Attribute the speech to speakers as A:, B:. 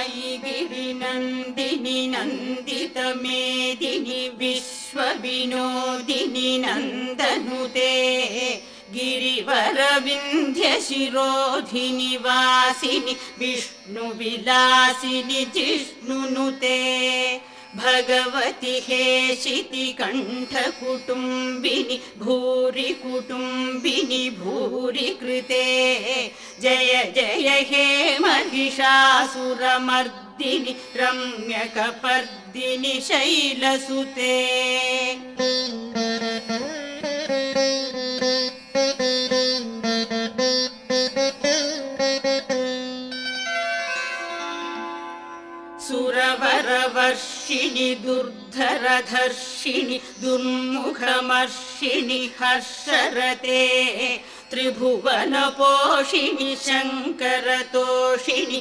A: मयि गिरिनन्दिनि नन्दितमेदिनि विश्वविनोदिनि नन्दनुते गिरिवरविन्ध्यशिरोधिनि वासिनि विष्णुविलासिनि जिष्णुनुते भगवति हेशिति कण्ठकुटुम्बिनि भूरि कुटुम्बिनि भूरि कृते जय जय हे महिषासुरमर्दिनि रम्यकपर्दिनि शैलसुते सुरवरवर्षिणि दुर्धरधर्षिणि दुर्मुखमर्षिणि हर्षरते त्रिभुवनपोषिणि शङ्करतोषिणि